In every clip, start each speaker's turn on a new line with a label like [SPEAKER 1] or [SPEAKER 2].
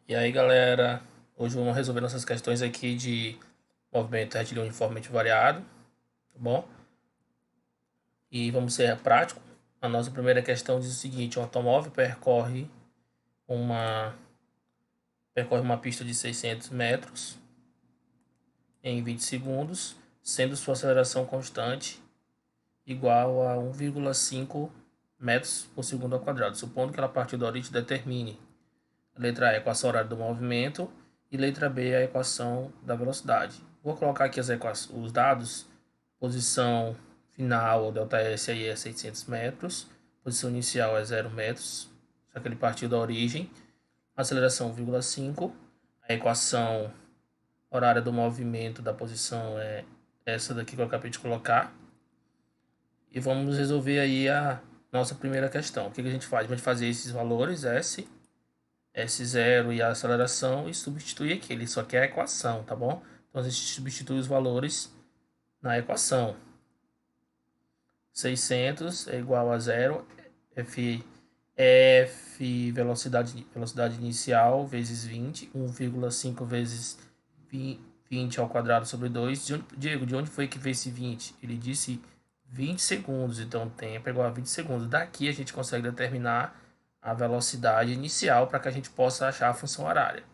[SPEAKER 1] E aí, galera, hoje vamos resolver nossas questões aqui de movimento retilíneo uniformemente variado, tá bom? E vamos ser prático. A nossa primeira questão diz o seguinte: um automóvel uma, percorre uma pista de 600 metros em 20 segundos, sendo sua aceleração constante igual a 1,5 metros por segundo ao quadrado, supondo que ela partir da origem determine. Letra A, a equação horária do movimento. E letra B, a equação da velocidade. Vou colocar aqui os dados. Posição final, o ΔS aí é 600 metros. Posição inicial é 0 metros. Só que ele partiu da origem. Aceleração 1,5. A equação horária do movimento da posição é essa daqui que eu acabei de colocar. E vamos resolver aí a nossa primeira questão. O que a gente faz? A gente fazer esses valores, S0 e a aceleração, e substituir aqui. Ele só quer a equação, tá bom? Então a gente substitui os valores na equação. 600 é igual a 0, F velocidade inicial vezes 20, 1,5 vezes 20 ao quadrado sobre 2. Diego, de onde foi que veio esse 20? Ele disse 20 segundos, então tempo é igual a 20 segundos. Daqui a gente consegue determinar a velocidade inicial para que a gente possa achar a função horária.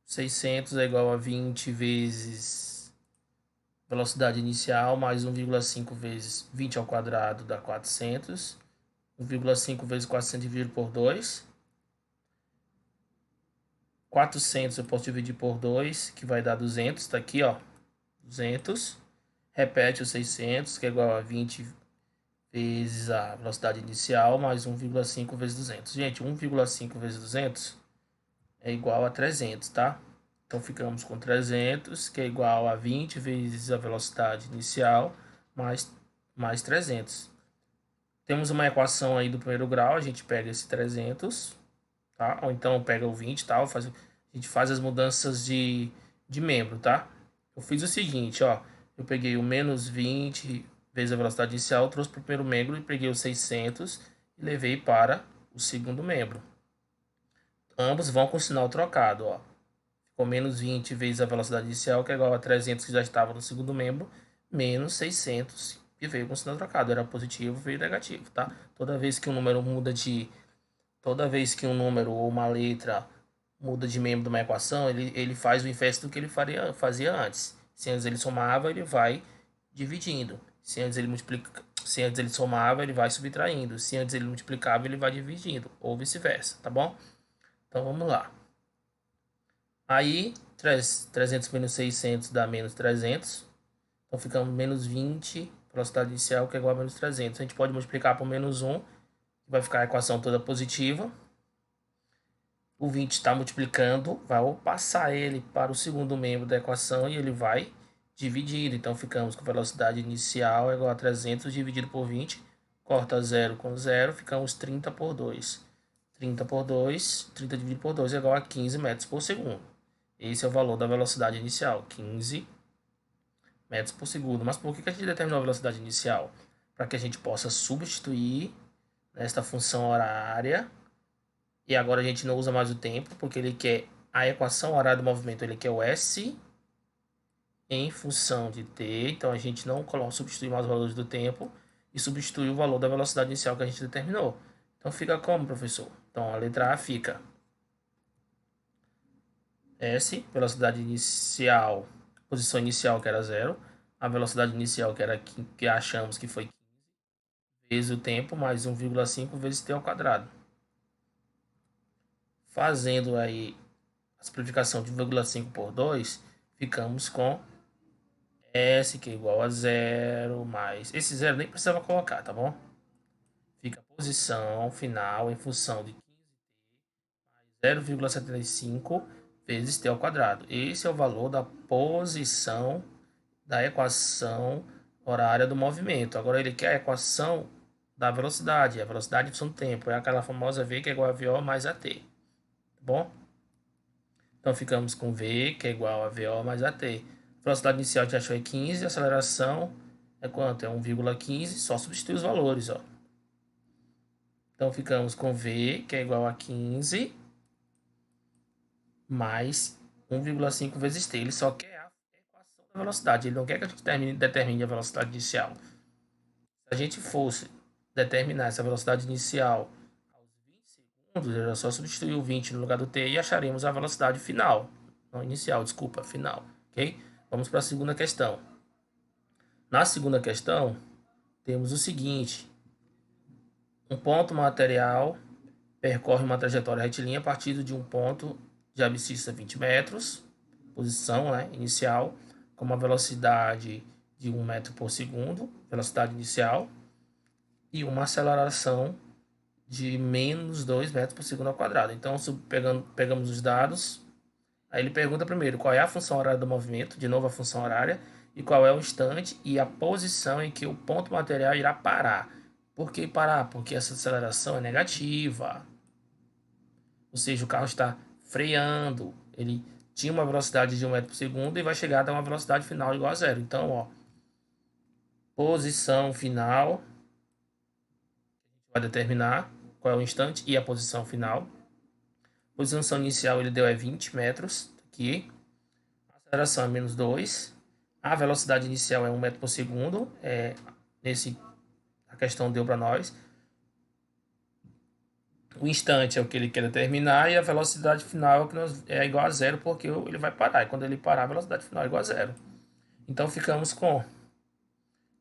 [SPEAKER 1] 600 é igual a 20 vezes velocidade inicial mais 1,5 vezes 20 ao quadrado dá 400. 1,5 vezes 400 dividido por 2. 400 eu posso dividir por 2, que vai dar 200. Está aqui, ó. 200. Repete o 600, que é igual a 20 vezes a velocidade inicial mais 1,5 vezes 200. Gente, 1,5 vezes 200 é igual a 300, tá? Então ficamos com 300, que é igual a 20 vezes a velocidade inicial mais 300. Temos uma equação aí do primeiro grau, a gente pega esse 300, tá? Ou então pega o 20, tá? A gente faz as mudanças de membro, tá? Eu fiz o seguinte, ó. Eu peguei o menos 20 vezes a velocidade inicial, trouxe para o primeiro membro e peguei o 600 e levei para o segundo membro. Ambos vão com o sinal trocado, ó. Ficou menos 20 vezes a velocidade inicial, que é igual a 300, que já estava no segundo membro, menos 600, que veio com o sinal trocado. Era positivo, veio negativo, tá? Toda vez que um número Toda vez que um número ou uma letra muda de membro de uma equação, ele faz o inverso do que ele fazia antes. Se antes ele somava, ele vai dividindo. Se antes ele somava, ele vai subtraindo. Se antes ele multiplicava, ele vai dividindo. Ou vice-versa, tá bom? Então vamos lá. Aí, 300 menos 600 dá menos 300. Então, ficamos menos 20, velocidade inicial, que é igual a menos 300. A gente pode multiplicar por menos 1, que vai ficar a equação toda positiva. O 20 está multiplicando, vai passar ele para o segundo membro da equação e ele vai dividir. Então, ficamos com velocidade inicial é igual a 300 dividido por 20. Corta 0 com 0, ficamos 30 por 2. 30 por 2, 30 dividido por 2 é igual a 15 metros por segundo. Esse é o valor da velocidade inicial, 15 metros por segundo. Mas por que a gente determinou a velocidade inicial? Para que a gente possa substituir nesta função horária. E agora a gente não usa mais o tempo, porque ele quer a equação horária do movimento, ele quer o S em função de t. Então a gente não substitui mais os valores do tempo e substitui o valor da velocidade inicial que a gente determinou. Então fica como, professor? Então a letra A fica S, velocidade inicial, posição inicial que era 0, a velocidade inicial que achamos que foi 15, vezes o tempo, mais 1,5 vezes t ao quadrado. Fazendo aí a simplificação de 1,5 por 2, ficamos com S, que é igual a 0, mais... Esse 0 nem precisava colocar, tá bom? Fica a posição final em função de 15t mais 0,75 vezes t ao quadrado. Esse é o valor da posição da equação horária do movimento. Agora ele quer a equação da velocidade. A velocidade em função do tempo. É aquela famosa V que é igual a VO mais AT. Tá bom? Então ficamos com V, que é igual a VO mais AT. A velocidade inicial a gente achou é 15, a aceleração é quanto? É 1,15, só substituir os valores, ó. Então, ficamos com V, que é igual a 15, mais 1,5 vezes T. Ele só quer a equação da velocidade. Ele não quer que a gente determine a velocidade inicial. Se a gente fosse determinar essa velocidade inicial aos 20 segundos, era só substituir o 20 no lugar do T e acharemos a velocidade final. Não inicial, desculpa, final. Ok? Vamos para a segunda questão. Na segunda questão, temos o seguinte. Um ponto material percorre uma trajetória retilínea a partir de um ponto de abscissa 20 metros, posição, né, inicial, com uma velocidade de 1 metro por segundo, velocidade inicial, e uma aceleração de menos 2 metros por segundo ao quadrado. Então, pegamos os dados, aí ele pergunta primeiro qual é a função horária do movimento, de novo a função horária, e qual é o instante e a posição em que o ponto material irá parar. Por que parar? Porque essa aceleração é negativa. Ou seja, o carro está freando. Ele tinha uma velocidade de 1 metro por segundo e vai chegar a uma velocidade final igual a zero. Então, ó, posição final, vai determinar qual é o instante e a posição final. Posição inicial ele deu é 20 metros aqui. A aceleração é menos 2. A velocidade inicial é 1 metro por segundo. A questão deu para nós. O instante é o que ele quer determinar e a velocidade final é igual a zero, porque ele vai parar. E quando ele parar, a velocidade final é igual a zero. Então, ficamos com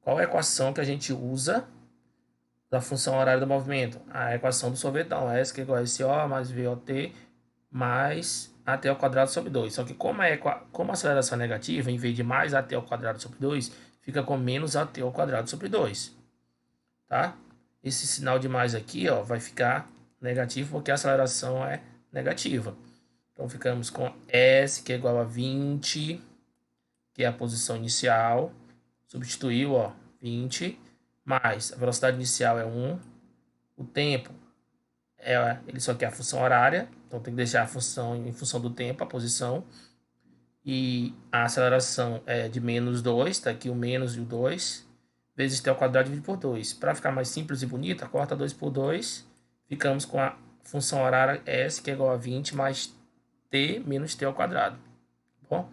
[SPEAKER 1] qual é a equação que a gente usa da função horária do movimento? A equação do sorvetão, S que é igual a SO mais VOT mais AT ao quadrado sobre 2. Só que como a aceleração é negativa, em vez de mais AT ao quadrado sobre 2, fica com menos AT ao quadrado sobre 2. Tá? Esse sinal de mais aqui, ó, vai ficar negativo porque a aceleração é negativa. Então, ficamos com S, que é igual a 20, que é a posição inicial. Substituiu, ó, 20, mais a velocidade inicial é 1. O tempo, ele só quer a função horária, então tem que deixar a função em função do tempo, a posição. E a aceleração é de menos 2, tá aqui o menos e o 2, vezes t ao quadrado dividido por 2. Para ficar mais simples e bonita, corta 2 por 2, ficamos com a função horária S, que é igual a 20 mais t menos t ao quadrado. Bom?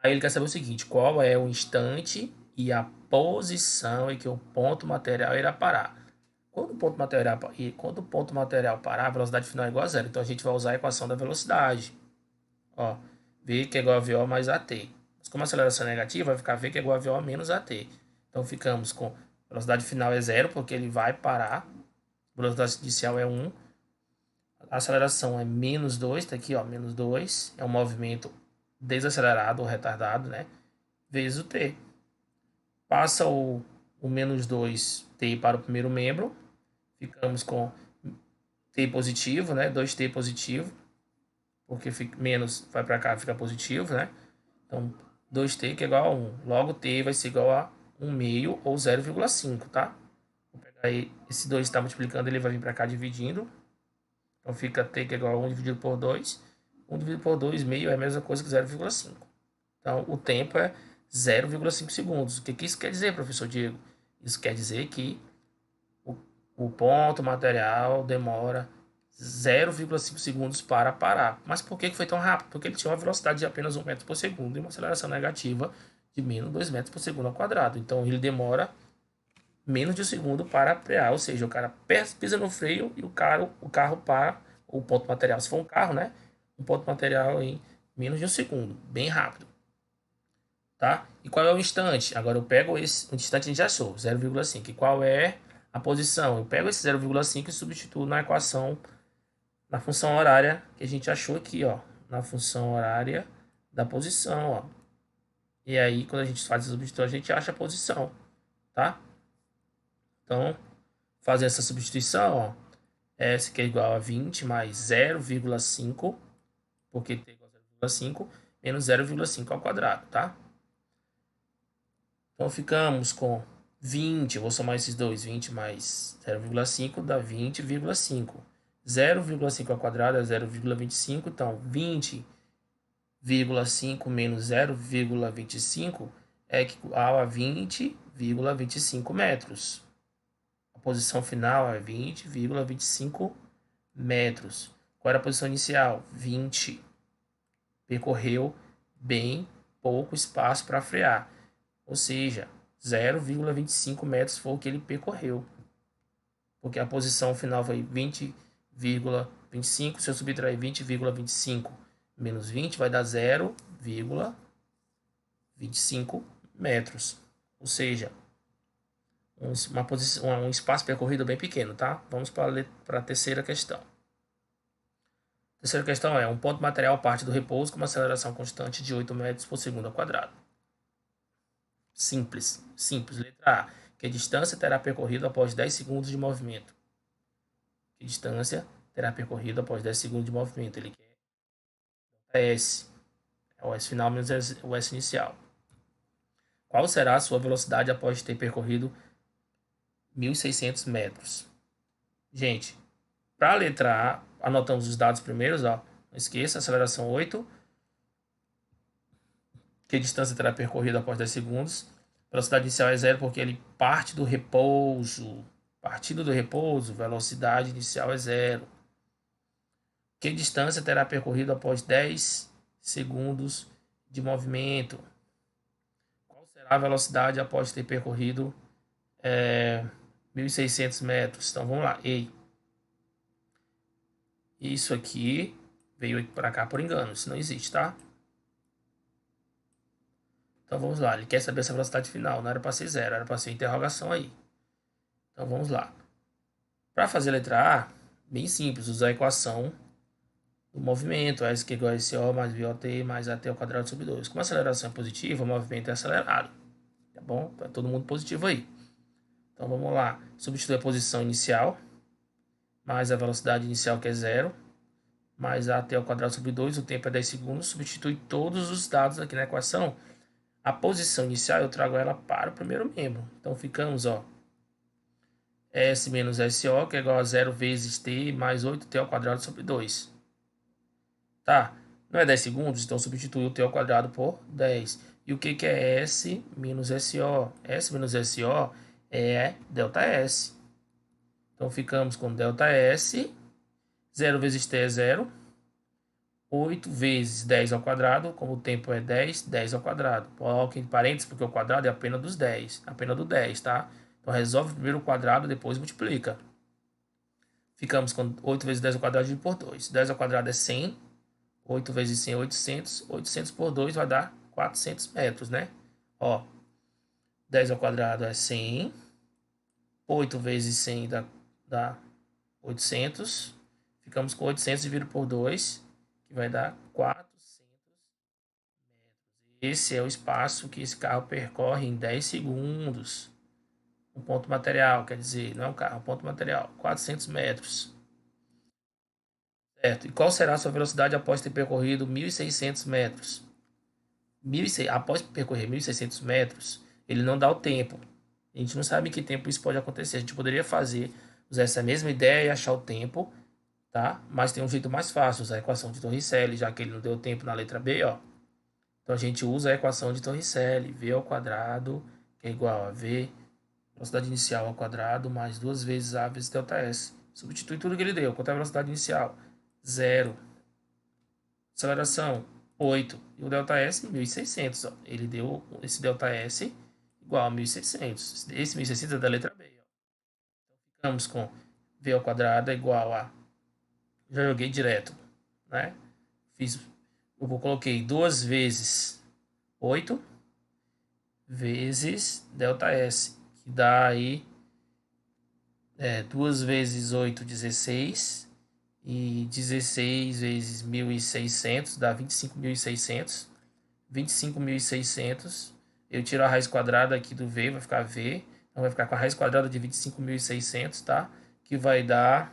[SPEAKER 1] Aí ele quer saber o seguinte, qual é o instante e a posição em que o ponto material irá parar. Quando o ponto material parar, a velocidade final é igual a zero. Então a gente vai usar a equação da velocidade. Ó, V que é igual a VO mais AT. Mas como a aceleração é negativa, vai ficar V que é igual a VO menos AT. Então ficamos com a velocidade final é zero, porque ele vai parar. A velocidade inicial é 1. A aceleração é menos 2, tá aqui, ó, menos 2. É um movimento desacelerado ou retardado, né? Vezes o T. Passa o menos 2T para o primeiro membro. Ficamos com T positivo, né? 2T positivo. Porque menos vai para cá, fica positivo, né? Então, 2T que é igual a 1. Logo, T vai ser igual a 1 meio ou 0,5, tá? Vou pegar aí, esse 2 está multiplicando, ele vai vir para cá dividindo. Então, fica T que é igual a 1 dividido por 2. 1 dividido por 2, meio é a mesma coisa que 0,5. Então, o tempo é 0,5 segundos. O que isso quer dizer, professor Diego? Isso quer dizer que o ponto material demora 0,5 segundos para parar. Mas por que foi tão rápido? Porque ele tinha uma velocidade de apenas 1 metro por segundo e uma aceleração negativa de menos 2 metros por segundo ao quadrado. Então ele demora menos de um segundo para frear, ou seja, o cara pisa no freio e o carro para, o ponto material, se for um carro, né? Um ponto material em menos de um segundo, bem rápido. Tá? E qual é o instante? Agora eu pego o instante a gente já achou, 0,5. E qual é a posição? Eu pego esse 0,5 e substituo na equação, na função horária que a gente achou aqui, ó. Na função horária da posição, ó. E aí, quando a gente faz a substituição, a gente acha a posição, tá? Então, fazer essa substituição, ó. S que é igual a 20 mais 0,5, porque t é igual a 0,5, menos 0,5 ao quadrado, tá? Então, ficamos com 20, vou somar esses dois, 20 mais 0,5 dá 20,5. 0,5 ao quadrado é 0,25, então 20,5 menos 0,25 é igual a 20,25 metros. posição final é 20,25 metros. Qual era a posição inicial? 20. Percorreu bem pouco espaço para frear. Ou seja, 0,25 metros foi o que ele percorreu. Porque a posição final foi 20,25. Se eu subtrair 20,25 menos 20, vai dar 0,25 metros. Ou seja, um espaço percorrido bem pequeno, tá? Vamos para a terceira questão. A terceira questão é: um ponto material parte do repouso com uma aceleração constante de 8 metros por segundo ao quadrado. Simples. Letra A. Que distância terá percorrido após 10 segundos de movimento? Que distância terá percorrido após 10 segundos de movimento? Ele quer S. É o S final menos o S inicial. Qual será a sua velocidade após ter percorrido 1.600 metros? Gente, para a letra A, anotamos os dados primeiros, ó. Não esqueça, aceleração 8. Que distância terá percorrido após 10 segundos? Velocidade inicial é 0 porque ele parte do repouso. Partindo do repouso, velocidade inicial é 0. Que distância terá percorrido após 10 segundos de movimento? Qual será a velocidade após ter percorrido 1.600 metros? Então vamos lá. Ei, isso aqui veio para cá por engano. Isso não existe, tá? Então vamos lá. Ele quer saber essa velocidade final. Não era para ser 0, era para ser interrogação aí. Então vamos lá. Para fazer a letra A, bem simples, usar a equação do movimento, S que é igual a SO mais VOT mais AT ao quadrado sobre 2. Como a aceleração é positiva, o movimento é acelerado. Tá bom? Tá todo mundo positivo aí. Então vamos lá. Substituir a posição inicial, mais a velocidade inicial que é 0, mais AT ao quadrado sobre 2, o tempo é 10 segundos. Substitui todos os dados aqui na equação. A posição inicial eu trago ela para o primeiro membro. Então ficamos, ó, S menos SO, que é igual a 0 vezes T mais 8T ao quadrado sobre 2. Tá? Não é 10 segundos, então substitui o T ao quadrado por 10. E o que é S menos SO? S menos SO é ΔS. Então ficamos com ΔS, 0 vezes T é 0. 8 vezes 10 ao quadrado, como o tempo é 10, 10 ao quadrado. Coloque em parênteses, porque o quadrado é a pena dos 10. A pena do 10, tá? Então resolve primeiro o quadrado, depois multiplica. Ficamos com 8 vezes 10 ao quadrado dividido por 2. 10 ao quadrado é 100. 8 vezes 100 é 800. 800 por 2 vai dar 400 metros, né? Ó, 10 ao quadrado é 100. 8 vezes 100 dá 800. Ficamos com 800 dividido por 2, que vai dar 400 metros. Esse é o espaço que esse carro percorre em 10 segundos. Um ponto material, quer dizer, não é um carro, é um ponto material. 400 metros. Certo. E qual será a sua velocidade após ter percorrido 1.600 metros? Após percorrer 1.600 metros, ele não dá o tempo. A gente não sabe em que tempo isso pode acontecer. A gente poderia usar essa mesma ideia e achar o tempo, tá? Mas tem um jeito mais fácil, usar a equação de Torricelli, já que ele não deu tempo na letra B, ó. Então a gente usa a equação de Torricelli, V ao quadrado, que é igual a V, velocidade inicial ao quadrado, mais 2 vezes A vezes ΔS. Substitui tudo que ele deu. Quanto é a velocidade inicial? 0. Aceleração, 8. E o ΔS, 1.600. Ó. Ele deu esse ΔS igual a 1.600. Esse 1.600 é da letra B. Ó. Então, ficamos com V ao quadrado igual a... Já joguei direto, né? Eu coloquei 2 vezes 8 vezes ΔS, que dá aí 2 vezes 8, 16. E 16 vezes 1.600 dá 25.600. 25.600. Eu tiro a raiz quadrada aqui do V, vai ficar V. Então vai ficar com a raiz quadrada de 25.600, tá? Que vai dar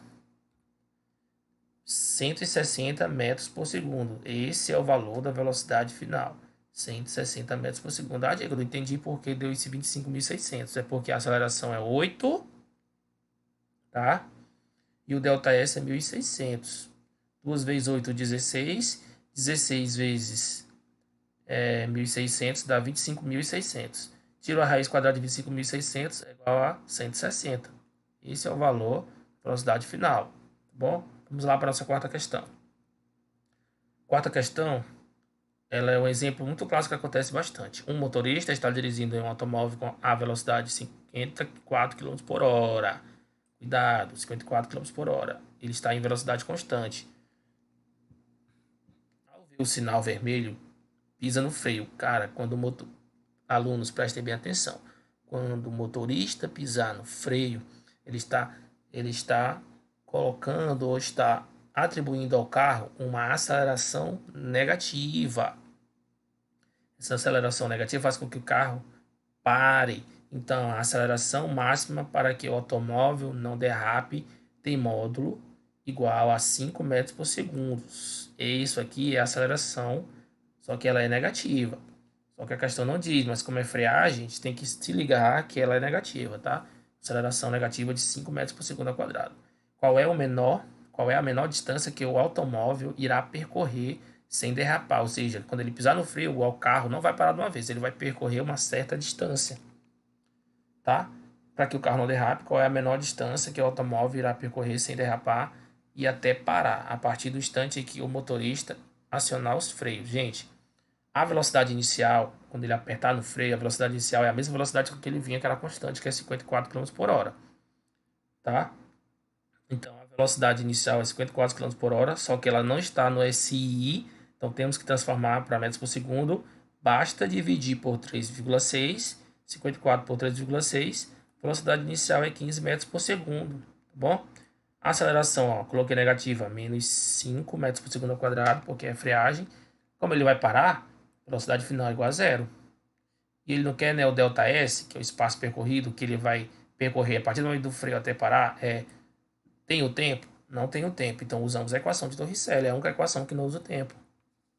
[SPEAKER 1] 160 metros por segundo. Esse é o valor da velocidade final. 160 metros por segundo. Ah, Diego, eu não entendi por que deu esse 25.600. É porque a aceleração é 8, tá? E o ΔS é 1.600. 2 vezes 8, 16. 16 vezes 1.600 dá 25.600. Tiro a raiz quadrada de 25.600 é igual a 160. Esse é o valor da velocidade final, tá bom? Vamos lá para a nossa quarta questão. Quarta questão, ela é um exemplo muito clássico que acontece bastante. Um motorista está dirigindo em um automóvel com a velocidade de 54 km por hora. Cuidado, 54 km por hora. Ele está em velocidade constante. Ao ver o sinal vermelho, pisa no freio. Cara, quando o motor... Alunos, prestem bem atenção. Quando o motorista pisar no freio, ele está colocando ou está atribuindo ao carro uma aceleração negativa. Essa aceleração negativa faz com que o carro pare. Então, a aceleração máxima para que o automóvel não derrape tem módulo igual a 5 metros por segundo. Isso aqui é a aceleração, só que ela é negativa. Só que a questão não diz, mas como é freagem, a gente tem que se ligar que ela é negativa, tá? Aceleração negativa de 5 metros por segundo ao quadrado. Qual é a menor distância que o automóvel irá percorrer sem derrapar? Ou seja, quando ele pisar no freio, o carro não vai parar de uma vez, ele vai percorrer uma certa distância, tá? Para que o carro não derrape, qual é a menor distância que o automóvel irá percorrer sem derrapar e até parar, a partir do instante em que o motorista acionar os freios. Gente, a velocidade inicial, quando ele apertar no freio, a velocidade inicial é a mesma velocidade com que ele vinha, que era constante, que é 54 km por hora, tá? Então, a velocidade inicial é 54 km por hora, só que ela não está no SI, então temos que transformar para metros por segundo. Basta dividir por 3,6, 54 por 3,6, velocidade inicial é 15 metros por segundo, tá bom? A aceleração, ó, coloquei negativa, menos 5 metros por segundo ao quadrado, porque é freagem. Como ele vai parar, velocidade final é igual a zero. E ele não quer, né, o ΔS, que é o espaço percorrido, que ele vai percorrer a partir do momento do freio até parar, tem o tempo? Não tem o tempo. Então usamos a equação de Torricelli, é a única equação que não usa o tempo.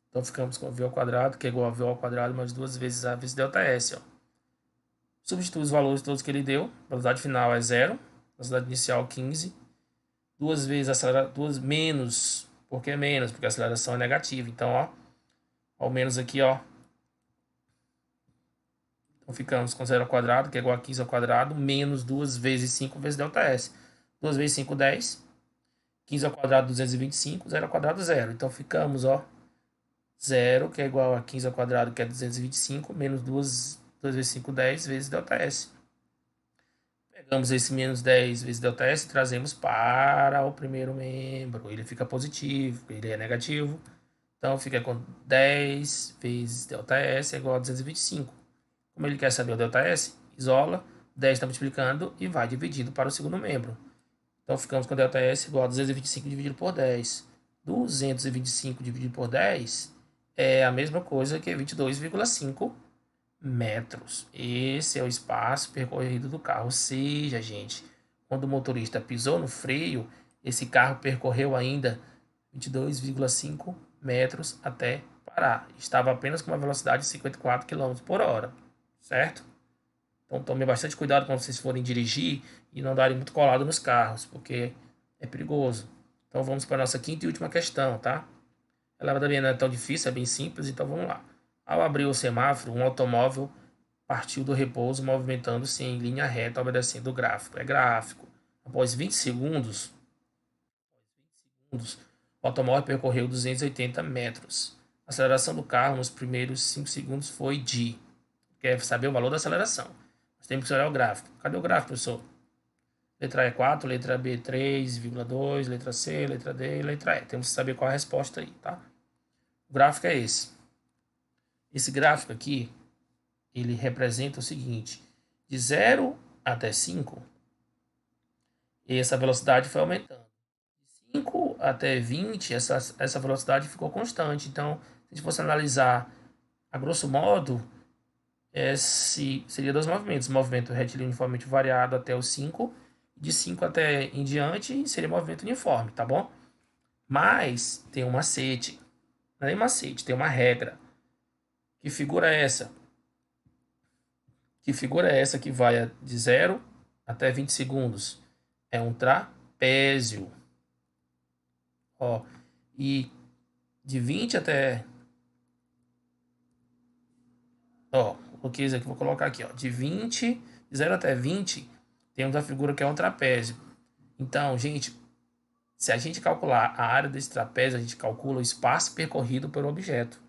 [SPEAKER 1] Então ficamos com v ao quadrado, que é igual a v ao quadrado mais 2 vezes a vezes ΔS. Ó. Substitui os valores todos que ele deu. Velocidade final é zero, velocidade inicial 15. 2 vezes aceleração, 2 menos, por que menos? Porque a aceleração é negativa. Então, ó, ao menos aqui, ó. Então ficamos com 0 ao quadrado, que é igual a 15 ao quadrado, menos 2 vezes 5 vezes ΔS. 2 vezes 5, 10. 15 ao quadrado, 225. 0 ao quadrado, 0. Então ficamos, ó, 0, que é igual a 15 ao quadrado, que é 225, menos 2 vezes 5, 10 vezes ΔS. Pegamos esse menos 10 vezes ΔS e trazemos para o primeiro membro. Ele fica positivo, ele é negativo. Então fica com 10 vezes ΔS é igual a 225. Como ele quer saber o ΔS, isola, 10 está multiplicando e vai dividindo para o segundo membro. Então ficamos com ΔS igual a 225 dividido por 10. 225 dividido por 10 é a mesma coisa que 22,5 metros. Esse é o espaço percorrido do carro. Ou seja, gente, quando o motorista pisou no freio, esse carro percorreu ainda 22,5 metros até parar. Estava apenas com uma velocidade de 54 km por hora, certo? Então tome bastante cuidado quando vocês forem dirigir e não darem muito colado nos carros, porque é perigoso. Então vamos para a nossa quinta e última questão, tá? Ela também não é tão difícil, é bem simples, então vamos lá. Ao abrir o semáforo, um automóvel partiu do repouso, movimentando-se em linha reta, obedecendo o gráfico. É gráfico. Após 20 segundos, o automóvel percorreu 280 metros. A aceleração do carro nos primeiros 5 segundos foi de... Quer saber o valor da aceleração. Mas temos que olhar o gráfico. Cadê o gráfico, professor? Letra E 4, letra B 3,2, letra C, letra D e letra E. Temos que saber qual é a resposta aí, tá? O gráfico é esse. Esse gráfico aqui, ele representa o seguinte: de 0 até 5, essa velocidade foi aumentando. De 5 até 20, essa velocidade ficou constante. Então, se a gente fosse analisar a grosso modo, seria dois movimentos. Movimento retilíneo uniformemente variado até o 5, de 5 até em diante seria movimento uniforme, tá bom? Mas tem um macete. Não é nem macete, tem uma regra. Que figura é essa? Que figura é essa que vai de 0 até 20 segundos? É um trapézio. Ó, e de 20 até... Ó, coloquei isso aqui, vou colocar aqui, ó. De 0 até 20, temos a figura que é um trapézio. Então, gente, se a gente calcular a área desse trapézio, a gente calcula o espaço percorrido pelo objeto,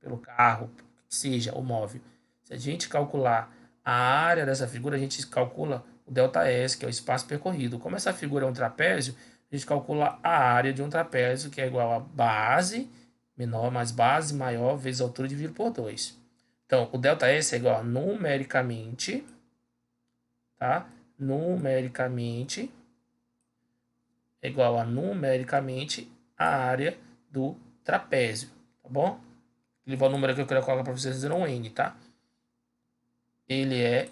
[SPEAKER 1] pelo carro, que seja o móvel. Se a gente calcular a área dessa figura, a gente calcula o ΔS, que é o espaço percorrido. Como essa figura é um trapézio, a gente calcula a área de um trapézio, que é igual a base menor mais base maior vezes a altura dividido por 2. Então, o ΔS é igual a numericamente, tá? Numericamente é igual a numericamente a área do trapézio, tá bom? Ele vai o número que eu quero colocar para vocês dizer um N, tá? Ele é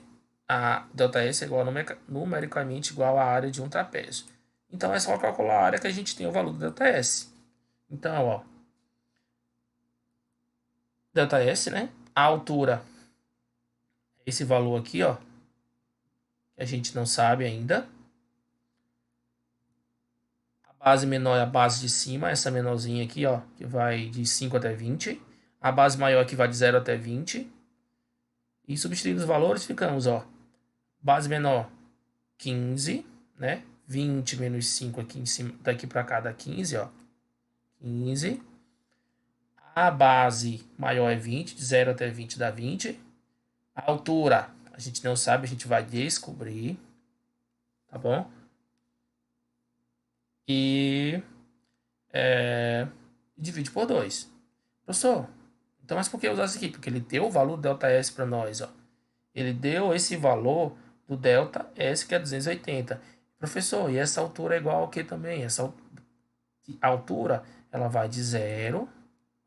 [SPEAKER 1] a ΔS é igual a numericamente igual à área de um trapézio. Então é só calcular a área que a gente tem o valor do ΔS. Então, ó, ΔS, né? A altura é esse valor aqui, ó, que a gente não sabe ainda. A base menor é a base de cima, essa menorzinha aqui, ó, que vai de 5 até 20. A base maior que vai de 0 até 20. E substituindo os valores, ficamos, ó, base menor 15, né? 20 menos 5 aqui em cima, daqui para cá dá 15, ó. 15. A base maior é 20, de 0 até 20 dá 20. A altura, a gente não sabe, a gente vai descobrir, tá bom? E divide por 2. Professor, então mas por que usar isso aqui? Porque ele deu o valor do ΔS para nós, ó. Ele deu esse valor do ΔS, que é 280. Professor, e essa altura é igual ao que também? Essa altura, ela vai de 0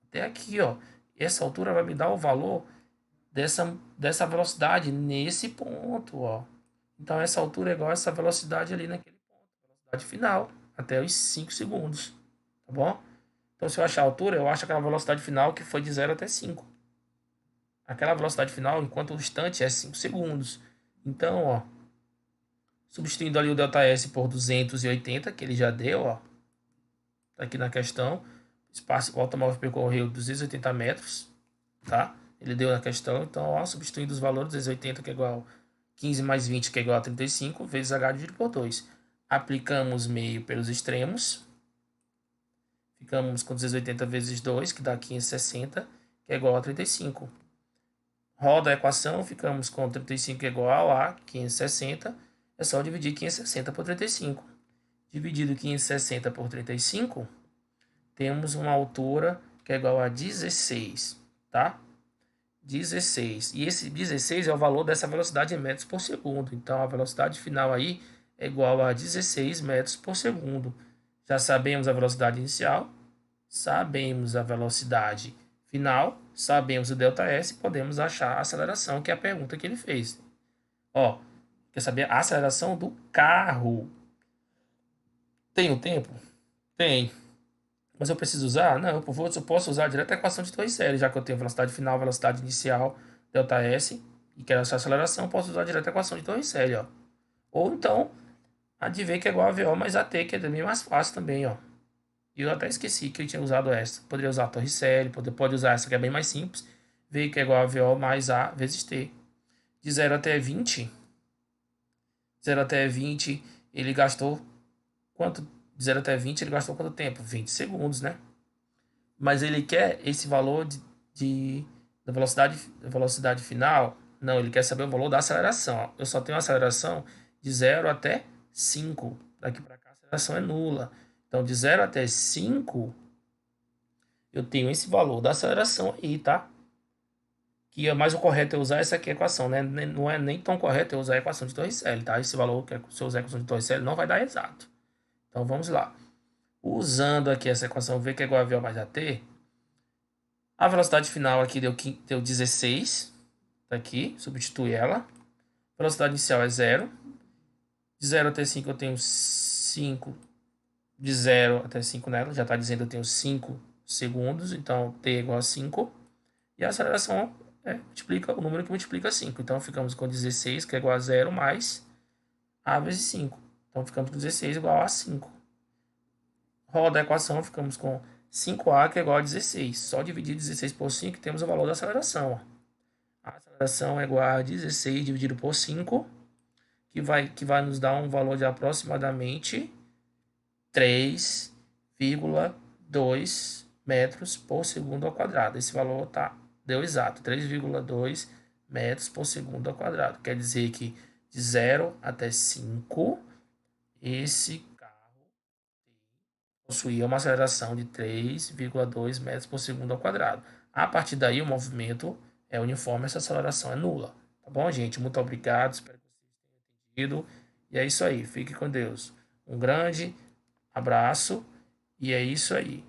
[SPEAKER 1] até aqui, ó. Essa altura vai me dar o valor dessa velocidade nesse ponto, ó. Então, essa altura é igual a essa velocidade ali naquele ponto. Velocidade final, até os 5 segundos, tá bom? Então, se eu achar a altura, eu acho aquela velocidade final que foi de 0 até 5. Aquela velocidade final, enquanto o instante é 5 segundos. Então, ó, substituindo ali o ΔS por 280, que ele já deu, ó, tá aqui na questão. O automóvel percorreu 280 metros, tá? Ele deu na questão, então, ó, substituindo os valores, 280 que é igual a 15 mais 20, que é igual a 35, vezes H dividido por 2. Aplicamos meio pelos extremos. Ficamos com 280 vezes 2, que dá 560, que é igual a 35. Roda a equação, ficamos com 35 igual a 560. É só dividir 560 por 35. Dividido 560 por 35, temos uma altura que é igual a 16, tá? 16. E esse 16 é o valor dessa velocidade em metros por segundo. Então, a velocidade final aí é igual a 16 metros por segundo. Já sabemos a velocidade inicial, sabemos a velocidade final, sabemos o ΔS, podemos achar a aceleração, que é a pergunta que ele fez. Ó, quer saber a aceleração do carro? Tem o tempo? Tem. Mas eu preciso usar? Não, eu posso usar direto a equação de Torricelli, já que eu tenho velocidade final, velocidade inicial, ΔS, e quero essa aceleração, posso usar direto a equação de Torricelli, ó. Ou então, a de V que é igual a VO mais AT, que é bem mais fácil também, ó. E eu até esqueci que eu tinha usado essa. Poderia usar a Torricelli, pode usar essa que é bem mais simples. V que é igual a VO mais A vezes T. De 0 até 20, 0 até 20, ele gastou quanto? De 0 até 20, ele gastou quanto tempo? 20 segundos, né? Mas ele quer esse valor da velocidade final? Não, ele quer saber o valor da aceleração. Eu só tenho aceleração de 0 até 5. Daqui para cá a aceleração é nula. Então, de 0 até 5, eu tenho esse valor da aceleração aí, tá? Que é mais o correto é usar essa aqui, a equação, né? Não é nem tão correto eu usar a equação de Torricelli, tá? Esse valor, se eu usar a equação de Torricelli, não vai dar exato. Então, vamos lá. Usando aqui essa equação V que é igual a VO mais AT, a velocidade final aqui deu 16, tá aqui, substitui ela. Velocidade inicial é 0. De 0 até 5 eu tenho 5. De 0 até 5 nela, já está dizendo que eu tenho 5 segundos, então T é igual a 5. E a aceleração multiplica o número que multiplica 5. Então ficamos com 16, que é igual a 0, mais A vezes 5. Então ficamos com 16 igual a 5. Roda a equação, ficamos com 5A, que é igual a 16. Só dividir 16 por 5 temos o valor da aceleração. Ó. A aceleração é igual a 16 dividido por 5, que vai nos dar um valor de aproximadamente 3,2 metros por segundo ao quadrado. Esse valor deu exato, 3,2 metros por segundo ao quadrado. Quer dizer que de 0 até 5, esse carro possuía uma aceleração de 3,2 metros por segundo ao quadrado. A partir daí, o movimento é uniforme, essa aceleração é nula. Tá bom, gente? Muito obrigado, espero que vocês tenham entendido. E é isso aí, fique com Deus. Um grande abraço e é isso aí.